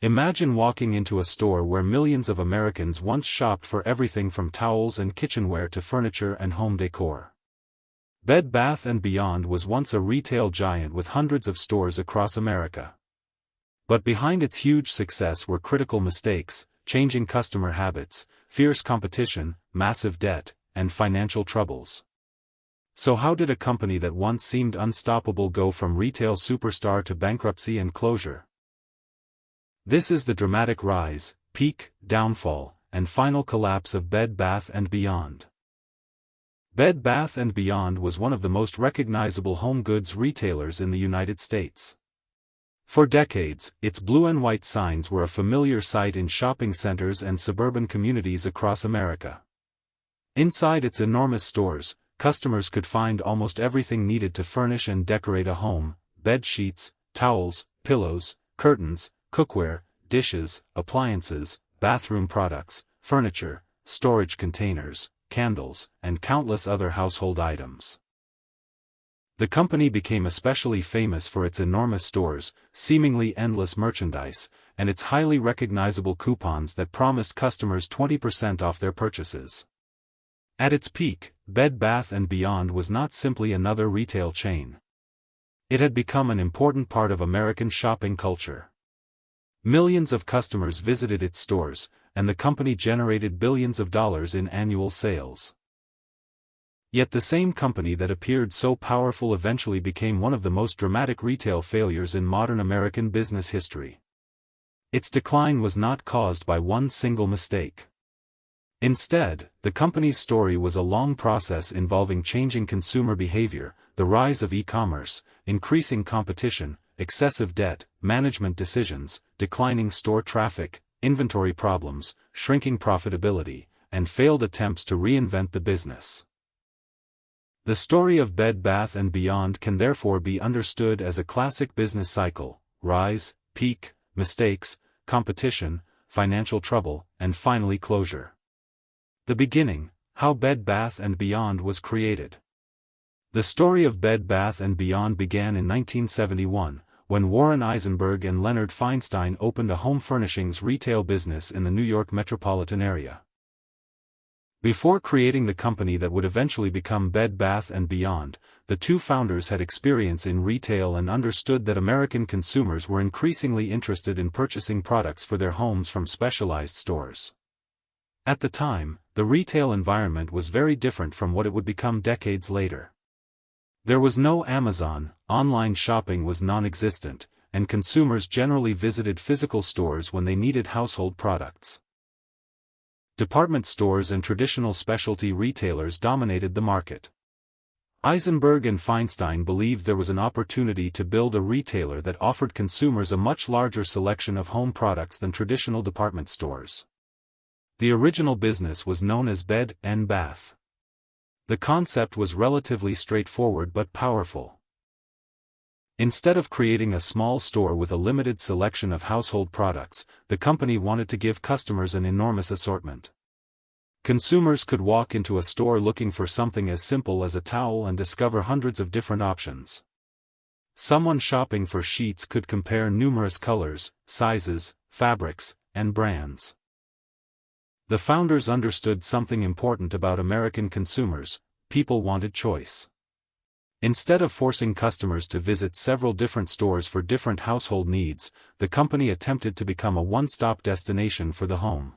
Imagine walking into a store where millions of Americans once shopped for everything from towels and kitchenware to furniture and home decor. Bed Bath & Beyond was once a retail giant with hundreds of stores across America. But behind its huge success were critical mistakes, changing customer habits, fierce competition, massive debt, and financial troubles. So how did a company that once seemed unstoppable go from retail superstar to bankruptcy and closure? This is the dramatic rise, peak, downfall, and final collapse of Bed Bath & Beyond. Bed Bath & Beyond was one of the most recognizable home goods retailers in the United States. For decades, its blue and white signs were a familiar sight in shopping centers and suburban communities across America. Inside its enormous stores, customers could find almost everything needed to furnish and decorate a home: bed sheets, towels, pillows, curtains, cookware, dishes, appliances, bathroom products, furniture, storage containers, candles, and countless other household items. The company became especially famous for its enormous stores, seemingly endless merchandise, and its highly recognizable coupons that promised customers 20% off their purchases. At its peak, Bed Bath & Beyond was not simply another retail chain. It had become an important part of American shopping culture. Millions of customers visited its stores, and the company generated billions of dollars in annual sales. Yet the same company that appeared so powerful eventually became one of the most dramatic retail failures in modern American business history. Its decline was not caused by one single mistake. Instead, the company's story was a long process involving changing consumer behavior, the rise of e-commerce, increasing competition, excessive debt, management decisions, declining store traffic, inventory problems, shrinking profitability, and failed attempts to reinvent the business. The story of Bed Bath & Beyond can therefore be understood as a classic business cycle: rise, peak, mistakes, competition, financial trouble, and finally closure. The beginning: how Bed Bath & Beyond was created. The story of Bed Bath & Beyond began in 1971, when Warren Eisenberg and Leonard Feinstein opened a home furnishings retail business in the New York metropolitan area. Before creating the company that would eventually become Bed Bath & Beyond, the two founders had experience in retail and understood that American consumers were increasingly interested in purchasing products for their homes from specialized stores. At the time, the retail environment was very different from what it would become decades later. There was no Amazon, online shopping was non-existent, and consumers generally visited physical stores when they needed household products. Department stores and traditional specialty retailers dominated the market. Eisenberg and Feinstein believed there was an opportunity to build a retailer that offered consumers a much larger selection of home products than traditional department stores. The original business was known as Bed & Bath. The concept was relatively straightforward but powerful. Instead of creating a small store with a limited selection of household products, the company wanted to give customers an enormous assortment. Consumers could walk into a store looking for something as simple as a towel and discover hundreds of different options. Someone shopping for sheets could compare numerous colors, sizes, fabrics, and brands. The founders understood something important about American consumers: people wanted choice. Instead of forcing customers to visit several different stores for different household needs, the company attempted to become a one-stop destination for the home.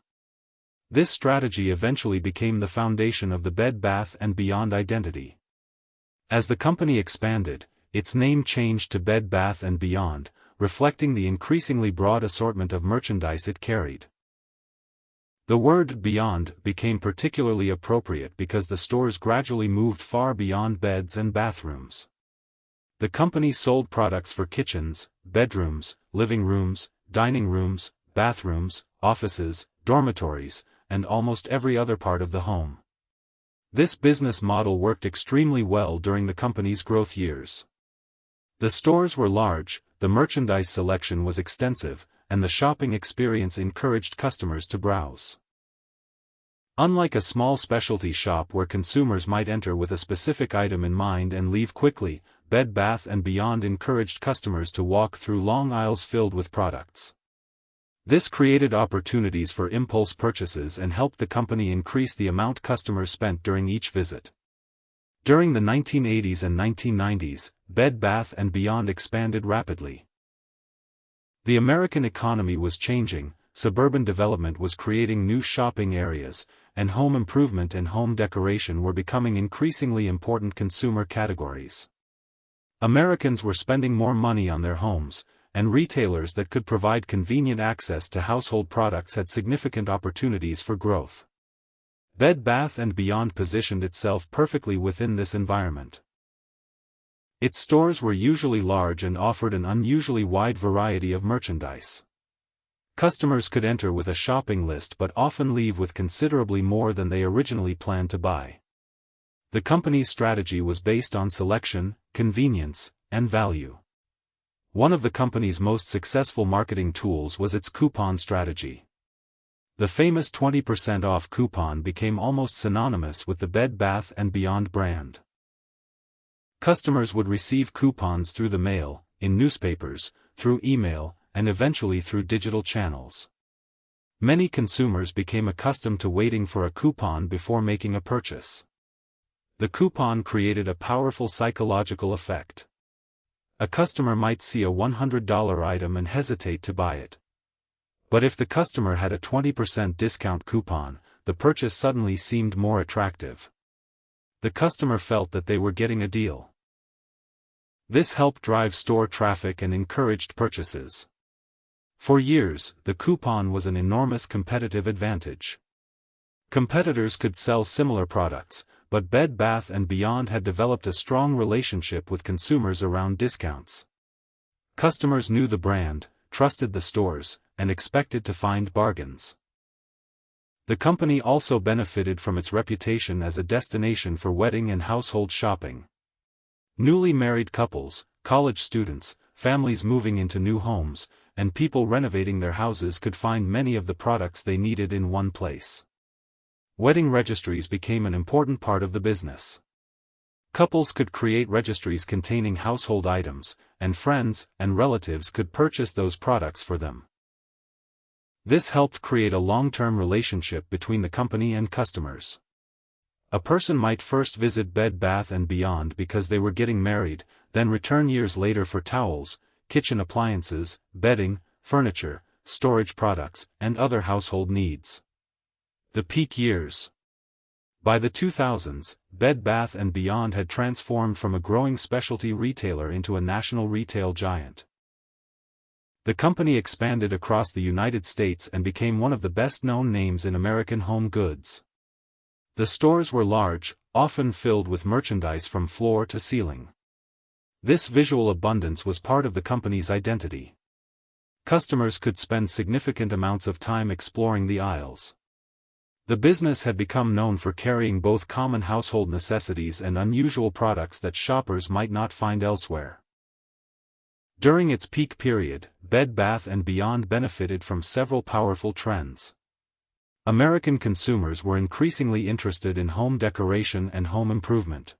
This strategy eventually became the foundation of the Bed Bath & Beyond identity. As the company expanded, its name changed to Bed Bath & Beyond, reflecting the increasingly broad assortment of merchandise it carried. The word "beyond" became particularly appropriate because the stores gradually moved far beyond beds and bathrooms. The company sold products for kitchens, bedrooms, living rooms, dining rooms, bathrooms, offices, dormitories, and almost every other part of the home. This business model worked extremely well during the company's growth years. The stores were large, the merchandise selection was extensive, and the shopping experience encouraged customers to browse. Unlike a small specialty shop where consumers might enter with a specific item in mind and leave quickly, Bed Bath & Beyond encouraged customers to walk through long aisles filled with products. This created opportunities for impulse purchases and helped the company increase the amount customers spent during each visit. During the 1980s and 1990s, Bed Bath & Beyond expanded rapidly. The American economy was changing, suburban development was creating new shopping areas, and home improvement and home decoration were becoming increasingly important consumer categories. Americans were spending more money on their homes, and retailers that could provide convenient access to household products had significant opportunities for growth. Bed Bath & Beyond positioned itself perfectly within this environment. Its stores were usually large and offered an unusually wide variety of merchandise. Customers could enter with a shopping list but often leave with considerably more than they originally planned to buy. The company's strategy was based on selection, convenience, and value. One of the company's most successful marketing tools was its coupon strategy. The famous 20% off coupon became almost synonymous with the Bed Bath & Beyond brand. Customers would receive coupons through the mail, in newspapers, through email, and eventually through digital channels. Many consumers became accustomed to waiting for a coupon before making a purchase. The coupon created a powerful psychological effect. A customer might see a $100 item and hesitate to buy it. But if the customer had a 20% discount coupon, the purchase suddenly seemed more attractive. The customer felt that they were getting a deal. This helped drive store traffic and encouraged purchases. For years, the coupon was an enormous competitive advantage. Competitors could sell similar products, but Bed Bath & Beyond had developed a strong relationship with consumers around discounts. Customers knew the brand, trusted the stores, and expected to find bargains. The company also benefited from its reputation as a destination for wedding and household shopping. Newly married couples, college students, families moving into new homes, and people renovating their houses could find many of the products they needed in one place. Wedding registries became an important part of the business. Couples could create registries containing household items, and friends and relatives could purchase those products for them. This helped create a long-term relationship between the company and customers. A person might first visit Bed Bath & Beyond because they were getting married, then return years later for towels, kitchen appliances, bedding, furniture, storage products, and other household needs. The peak years. By the 2000s, Bed Bath & Beyond had transformed from a growing specialty retailer into a national retail giant. The company expanded across the United States and became one of the best-known names in American home goods. The stores were large, often filled with merchandise from floor to ceiling. This visual abundance was part of the company's identity. Customers could spend significant amounts of time exploring the aisles. The business had become known for carrying both common household necessities and unusual products that shoppers might not find elsewhere. During its peak period, Bed Bath & Beyond benefited from several powerful trends. American consumers were increasingly interested in home decoration and home improvement.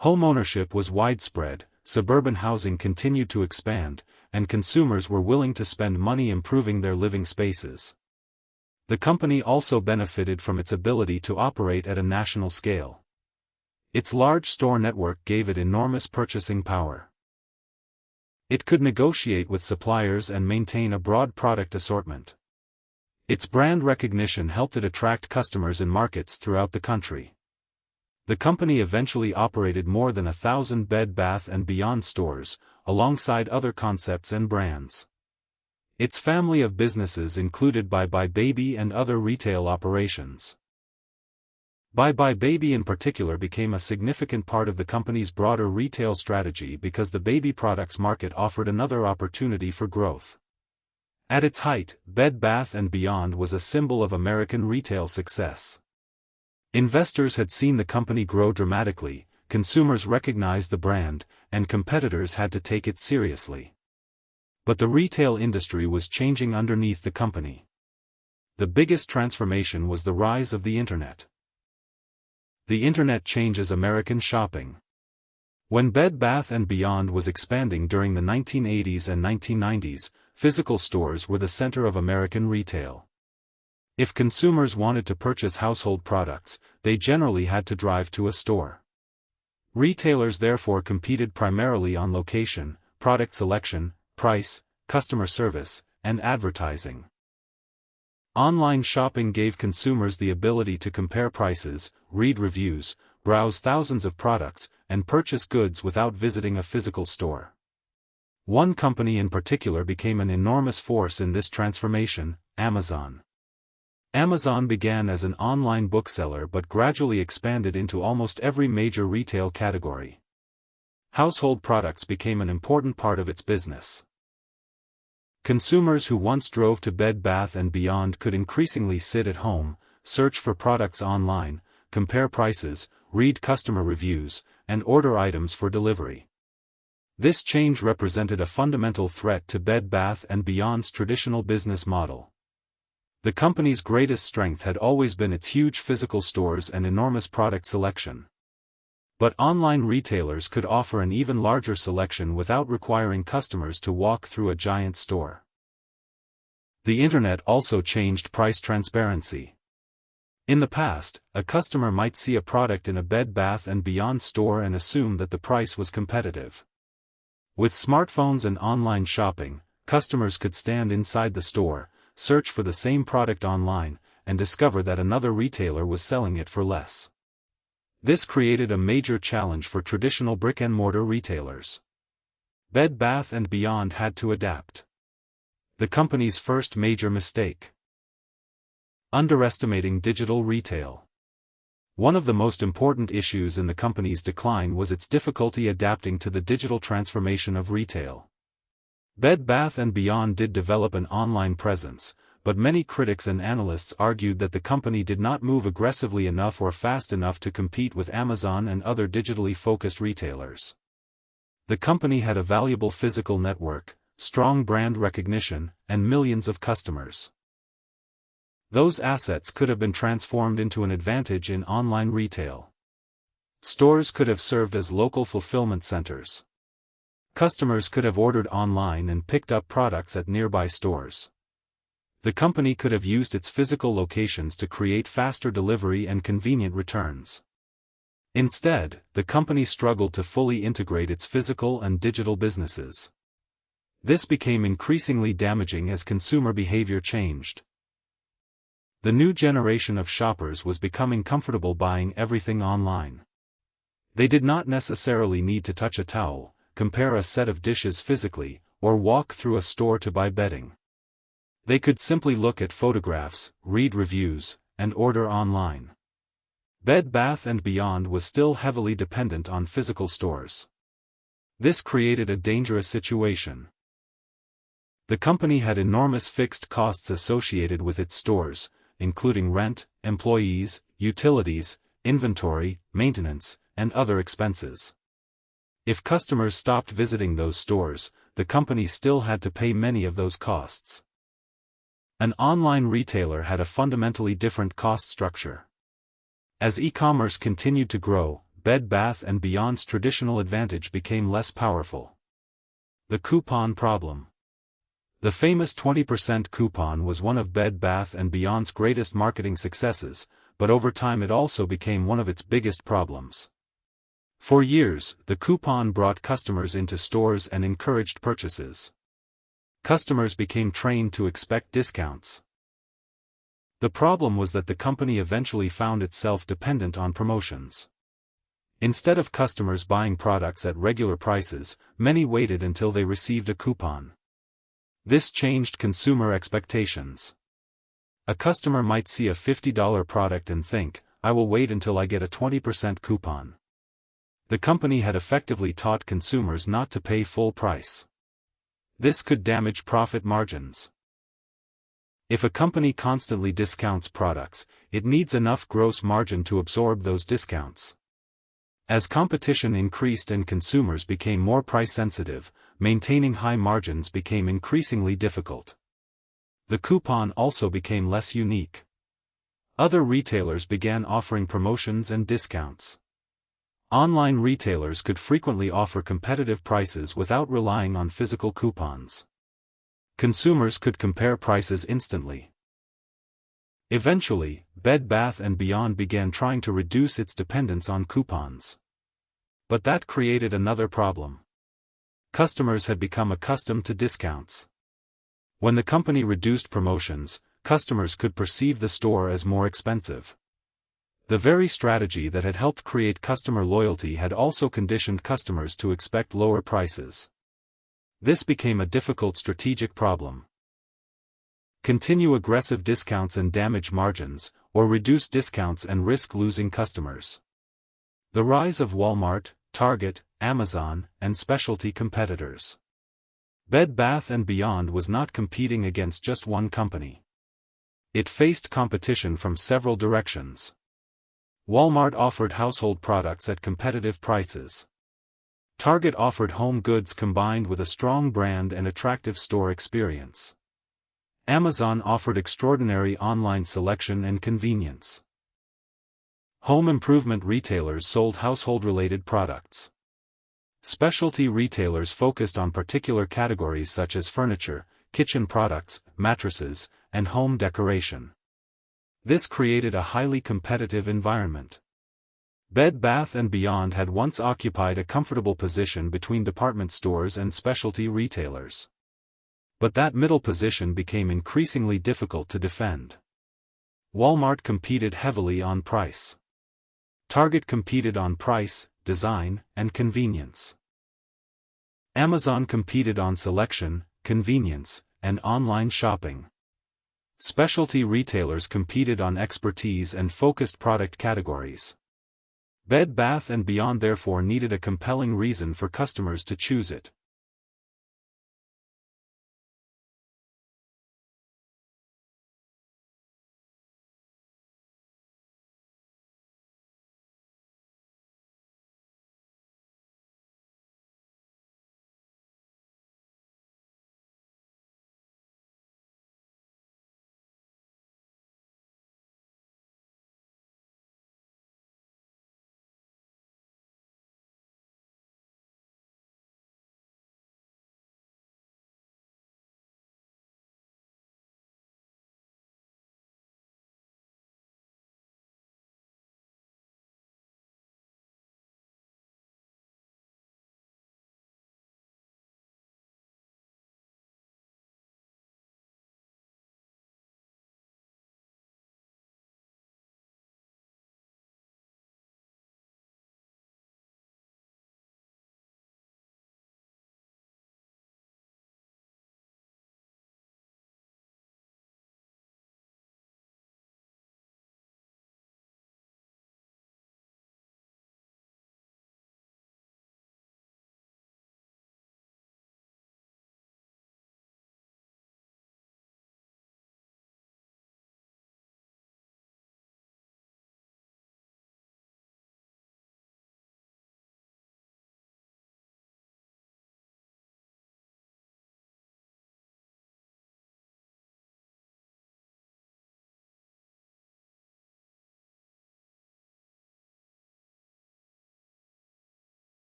Homeownership was widespread, suburban housing continued to expand, and consumers were willing to spend money improving their living spaces. The company also benefited from its ability to operate at a national scale. Its large store network gave it enormous purchasing power. It could negotiate with suppliers and maintain a broad product assortment. Its brand recognition helped it attract customers in markets throughout the country. The company eventually operated more than 1,000 Bed Bath & Beyond stores, alongside other concepts and brands. Its family of businesses included Buy Buy Baby and other retail operations. Buy Buy Baby in particular became a significant part of the company's broader retail strategy because the baby products market offered another opportunity for growth. At its height, Bed Bath & Beyond was a symbol of American retail success. Investors had seen the company grow dramatically, consumers recognized the brand, and competitors had to take it seriously. But the retail industry was changing underneath the company. The biggest transformation was the rise of the Internet. The Internet changes American shopping. When Bed Bath & Beyond was expanding during the 1980s and 1990s, physical stores were the center of American retail. If consumers wanted to purchase household products, they generally had to drive to a store. Retailers therefore competed primarily on location, product selection, price, customer service, and advertising. Online shopping gave consumers the ability to compare prices, read reviews, browse thousands of products, and purchase goods without visiting a physical store. One company in particular became an enormous force in this transformation: Amazon. Amazon began as an online bookseller but gradually expanded into almost every major retail category. Household products became an important part of its business. Consumers who once drove to Bed Bath & Beyond could increasingly sit at home, search for products online, compare prices, read customer reviews, and order items for delivery. This change represented a fundamental threat to Bed Bath & Beyond's traditional business model. The company's greatest strength had always been its huge physical stores and enormous product selection. But online retailers could offer an even larger selection without requiring customers to walk through a giant store. The Internet also changed price transparency. In the past, a customer might see a product in a Bed Bath & Beyond store and assume that the price was competitive. With smartphones and online shopping, customers could stand inside the store, search for the same product online, and discover that another retailer was selling it for less. This created a major challenge for traditional brick-and-mortar retailers. Bed Bath & Beyond had to adapt. The company's first major mistake: underestimating digital retail. One of the most important issues in the company's decline was its difficulty adapting to the digital transformation of retail. Bed Bath & Beyond did develop an online presence, but many critics and analysts argued that the company did not move aggressively enough or fast enough to compete with Amazon and other digitally focused retailers. The company had a valuable physical network, strong brand recognition, and millions of customers. Those assets could have been transformed into an advantage in online retail. Stores could have served as local fulfillment centers. Customers could have ordered online and picked up products at nearby stores. The company could have used its physical locations to create faster delivery and convenient returns. Instead, the company struggled to fully integrate its physical and digital businesses. This became increasingly damaging as consumer behavior changed. The new generation of shoppers was becoming comfortable buying everything online. They did not necessarily need to touch a towel, compare a set of dishes physically, or walk through a store to buy bedding. They could simply look at photographs, read reviews, and order online. Bed Bath & Beyond was still heavily dependent on physical stores. This created a dangerous situation. The company had enormous fixed costs associated with its stores, including rent, employees, utilities, inventory, maintenance, and other expenses. If customers stopped visiting those stores, the company still had to pay many of those costs. An online retailer had a fundamentally different cost structure. As e-commerce continued to grow, Bed Bath & Beyond's traditional advantage became less powerful. The coupon problem. The famous 20% coupon was one of Bed Bath & Beyond's greatest marketing successes, but over time it also became one of its biggest problems. For years, the coupon brought customers into stores and encouraged purchases. Customers became trained to expect discounts. The problem was that the company eventually found itself dependent on promotions. Instead of customers buying products at regular prices, many waited until they received a coupon. This changed consumer expectations. A customer might see a $50 product and think, "I will wait until I get a 20% coupon." The company had effectively taught consumers not to pay full price. This could damage profit margins. If a company constantly discounts products, it needs enough gross margin to absorb those discounts. As competition increased and consumers became more price-sensitive, maintaining high margins became increasingly difficult. The coupon also became less unique. Other retailers began offering promotions and discounts. Online retailers could frequently offer competitive prices without relying on physical coupons. Consumers could compare prices instantly. Eventually, Bed Bath & Beyond began trying to reduce its dependence on coupons. But that created another problem. Customers had become accustomed to discounts. When the company reduced promotions, customers could perceive the store as more expensive. The very strategy that had helped create customer loyalty had also conditioned customers to expect lower prices. This became a difficult strategic problem. Continue aggressive discounts and damage margins, or reduce discounts and risk losing customers. The rise of Walmart, Target, Amazon, and specialty competitors. Bed Bath & Beyond was not competing against just one company. It faced competition from several directions. Walmart offered household products at competitive prices. Target offered home goods combined with a strong brand and attractive store experience. Amazon offered extraordinary online selection and convenience. Home improvement retailers sold household-related products. Specialty retailers focused on particular categories such as furniture, kitchen products, mattresses, and home decoration. This created a highly competitive environment. Bed Bath & Beyond had once occupied a comfortable position between department stores and specialty retailers. But that middle position became increasingly difficult to defend. Walmart competed heavily on price. Target competed on price, design, and convenience. Amazon competed on selection, convenience, and online shopping. Specialty retailers competed on expertise and focused product categories. Bed Bath & Beyond therefore needed a compelling reason for customers to choose it.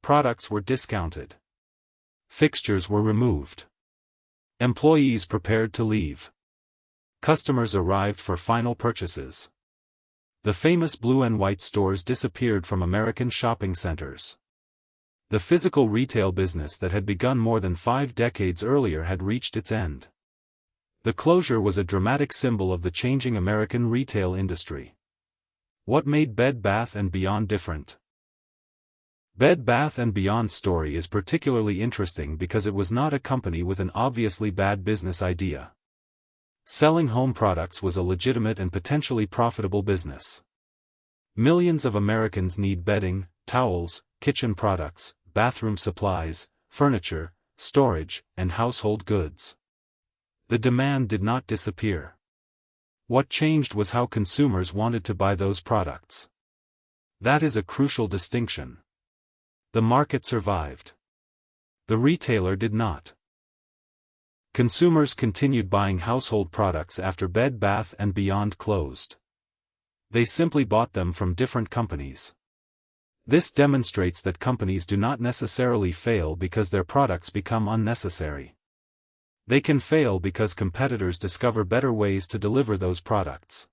Products were discounted. Fixtures were removed. Employees prepared to leave. Customers arrived for final purchases. The famous blue and white stores disappeared from American shopping centers. The physical retail business that had begun more than 5 decades earlier had reached its end. The closure was a dramatic symbol of the changing American retail industry. What made Bed Bath & Beyond different? Bed Bath & Beyond's story is particularly interesting because it was not a company with an obviously bad business idea. Selling home products was a legitimate and potentially profitable business. Millions of Americans need bedding, towels, kitchen products, bathroom supplies, furniture, storage, and household goods. The demand did not disappear. What changed was how consumers wanted to buy those products. That is a crucial distinction. The market survived. The retailer did not. Consumers continued buying household products after Bed Bath & Beyond closed. They simply bought them from different companies. This demonstrates that companies do not necessarily fail because their products become unnecessary. They can fail because competitors discover better ways to deliver those products.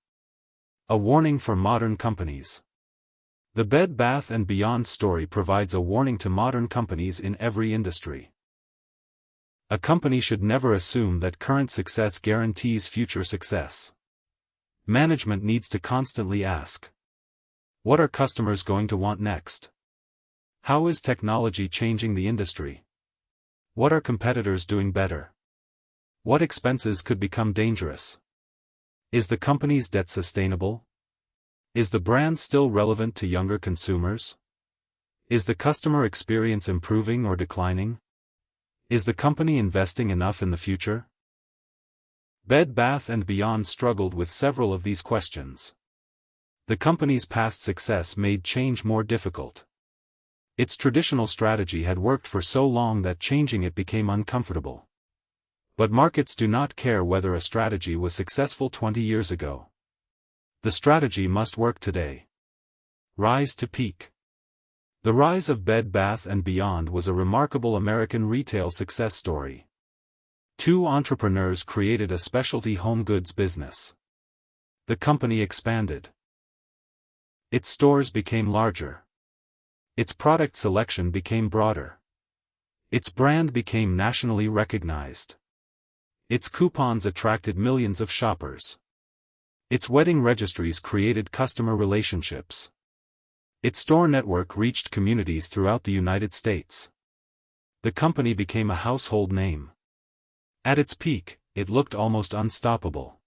A warning for modern companies. The Bed Bath & Beyond story provides a warning to modern companies in every industry. A company should never assume that current success guarantees future success. Management needs to constantly ask, what are customers going to want next? How is technology changing the industry? What are competitors doing better? What expenses could become dangerous? Is the company's debt sustainable? Is the brand still relevant to younger consumers? Is the customer experience improving or declining? Is the company investing enough in the future? Bed Bath & Beyond struggled with several of these questions. The company's past success made change more difficult. Its traditional strategy had worked for so long that changing it became uncomfortable. But markets do not care whether a strategy was successful 20 years ago. The strategy must work today. Rise to peak. The rise of Bed Bath & Beyond was a remarkable American retail success story. Two entrepreneurs created a specialty home goods business. The company expanded. Its stores became larger. Its product selection became broader. Its brand became nationally recognized. Its coupons attracted millions of shoppers. Its wedding registries created customer relationships. Its store network reached communities throughout the United States. The company became a household name. At its peak, it looked almost unstoppable.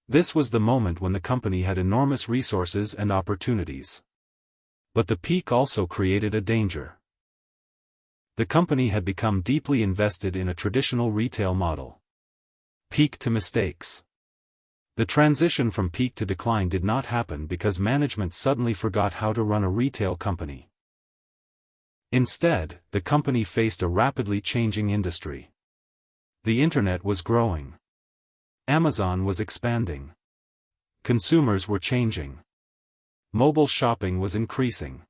This was the moment when the company had enormous resources and opportunities. But the peak also created a danger. The company had become deeply invested in a traditional retail model. Peak to mistakes. The transition from peak to decline did not happen because management suddenly forgot how to run a retail company. Instead, the company faced a rapidly changing industry. The internet was growing. Amazon was expanding. Consumers were changing. Mobile shopping was increasing.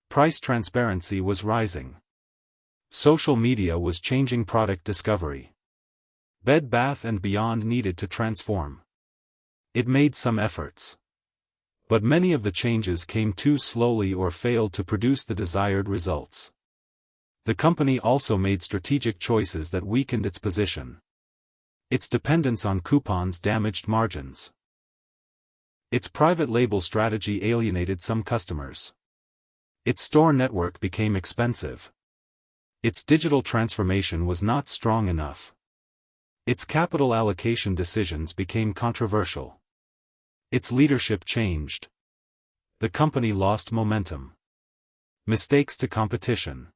Price transparency was rising. Social media was changing product discovery. Bed Bath & Beyond needed to transform. It made some efforts. But many of the changes came too slowly or failed to produce the desired results. The company also made strategic choices that weakened its position. Its dependence on coupons damaged margins. Its private label strategy alienated some customers. Its store network became expensive. Its digital transformation was not strong enough. Its capital allocation decisions became controversial. Its leadership changed. The company lost momentum. Mistakes to competition.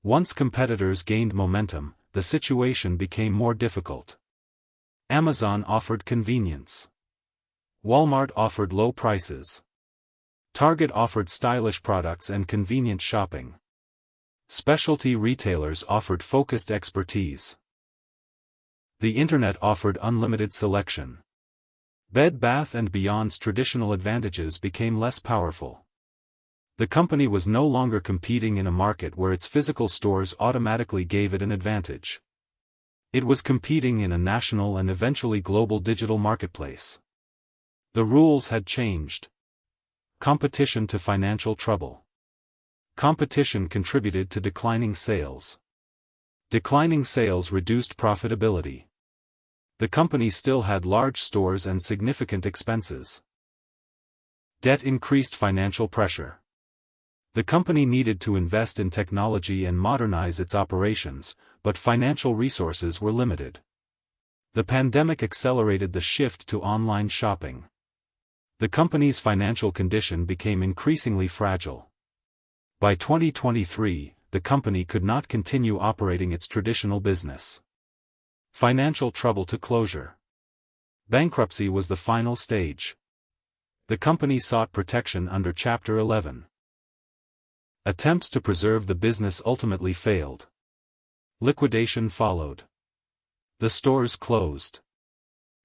Once competitors gained momentum, the situation became more difficult. Amazon offered convenience. Walmart offered low prices. Target offered stylish products and convenient shopping. Specialty retailers offered focused expertise. The internet offered unlimited selection. Bed Bath & Beyond's traditional advantages became less powerful. The company was no longer competing in a market where its physical stores automatically gave it an advantage. It was competing in a national and eventually global digital marketplace. The rules had changed. Competition to financial trouble. Competition contributed to declining sales. Declining sales reduced profitability. The company still had large stores and significant expenses. Debt increased financial pressure. The company needed to invest in technology and modernize its operations, but financial resources were limited. The pandemic accelerated the shift to online shopping. The company's financial condition became increasingly fragile. By 2023, the company could not continue operating its traditional business. Financial trouble to closure. Bankruptcy was the final stage. The company sought protection under Chapter 11. Attempts to preserve the business ultimately failed. Liquidation followed. The stores closed.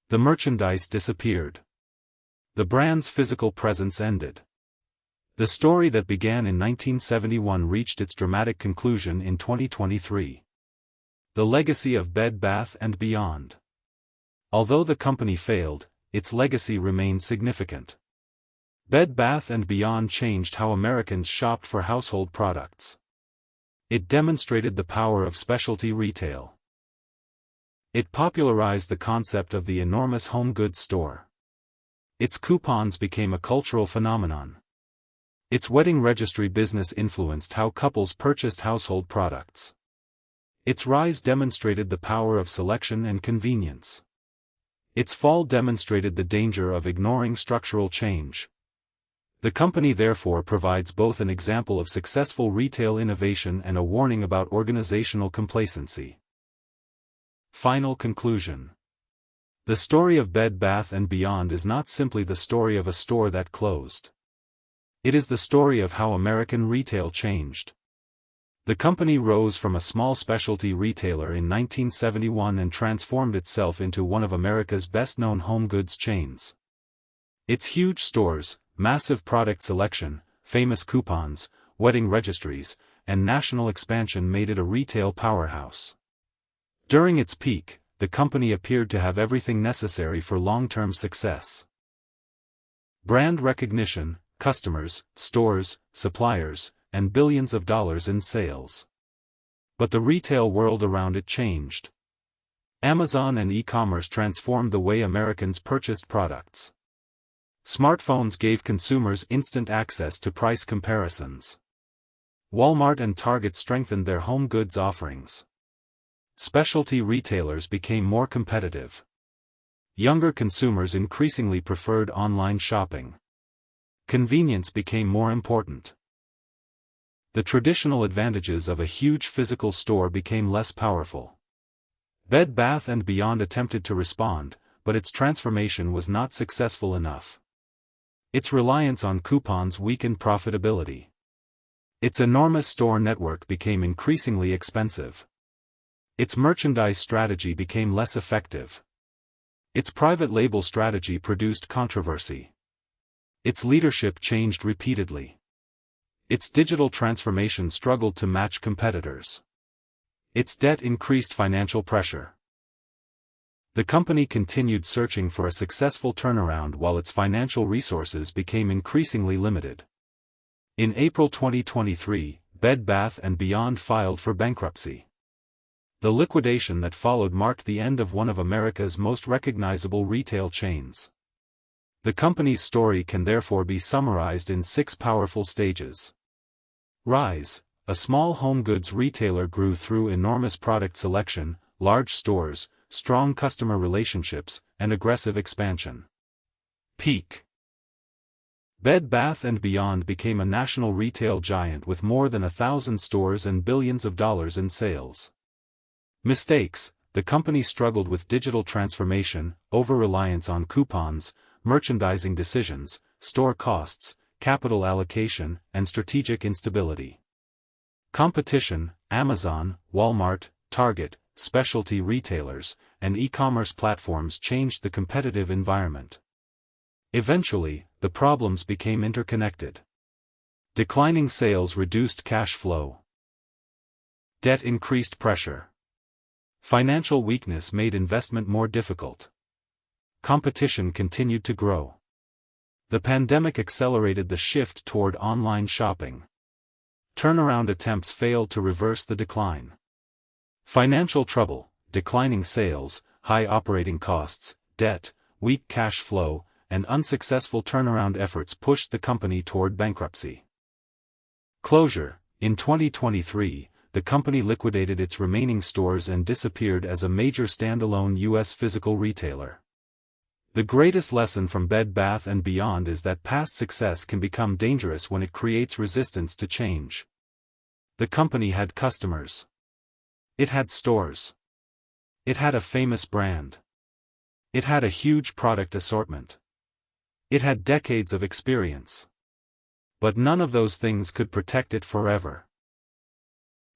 The merchandise disappeared. The brand's physical presence ended. The story that began in 1971 reached its dramatic conclusion in 2023. The legacy of Bed Bath & Beyond. Although the company failed, its legacy remains significant. Bed Bath & Beyond changed how Americans shopped for household products. It demonstrated the power of specialty retail. It popularized the concept of the enormous home goods store. Its coupons became a cultural phenomenon. Its wedding registry business influenced how couples purchased household products. Its rise demonstrated the power of selection and convenience. Its fall demonstrated the danger of ignoring structural change. The company therefore provides both an example of successful retail innovation and a warning about organizational complacency. Final conclusion. The story of Bed Bath & Beyond is not simply the story of a store that closed. It is the story of how American retail changed. The company rose from a small specialty retailer in 1971 and transformed itself into one of America's best-known home goods chains. Its huge stores, massive product selection, famous coupons, wedding registries, and national expansion made it a retail powerhouse. During its peak, the company appeared to have everything necessary for long-term success. Brand recognition, customers, stores, suppliers, and billions of dollars in sales. But the retail world around it changed. Amazon and e-commerce transformed the way Americans purchased products. Smartphones gave consumers instant access to price comparisons. Walmart and Target strengthened their home goods offerings. Specialty retailers became more competitive. Younger consumers increasingly preferred online shopping. Convenience became more important. The traditional advantages of a huge physical store became less powerful. Bed Bath & Beyond attempted to respond, but its transformation was not successful enough. Its reliance on coupons weakened profitability. Its enormous store network became increasingly expensive. Its merchandise strategy became less effective. Its private label strategy produced controversy. Its leadership changed repeatedly. Its digital transformation struggled to match competitors. Its debt increased financial pressure. The company continued searching for a successful turnaround while its financial resources became increasingly limited. In April 2023, Bed Bath & Beyond filed for bankruptcy. The liquidation that followed marked the end of one of America's most recognizable retail chains. The company's story can therefore be summarized in 6 powerful stages. Rise. A small home goods retailer grew through enormous product selection, large stores, strong customer relationships, and aggressive expansion. Peak. Bed Bath & Beyond became a national retail giant with more than 1,000 stores and billions of dollars in sales. Mistakes. The company struggled with digital transformation, over-reliance on coupons, merchandising decisions, store costs, capital allocation, and strategic instability. Competition. Amazon, Walmart, Target, specialty retailers, and e-commerce platforms changed the competitive environment. Eventually, the problems became interconnected. Declining sales reduced cash flow. Debt increased pressure. Financial weakness made investment more difficult. Competition continued to grow. The pandemic accelerated the shift toward online shopping. Turnaround attempts failed to reverse the decline. Financial trouble, declining sales, high operating costs, debt, weak cash flow, and unsuccessful turnaround efforts pushed the company toward bankruptcy. Closure. In 2023, the company liquidated its remaining stores and disappeared as a major standalone U.S. physical retailer. The greatest lesson from Bed Bath & Beyond is that past success can become dangerous when it creates resistance to change. The company had customers. It had stores. It had a famous brand. It had a huge product assortment. It had decades of experience. But none of those things could protect it forever.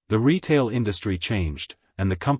The retail industry changed, and the company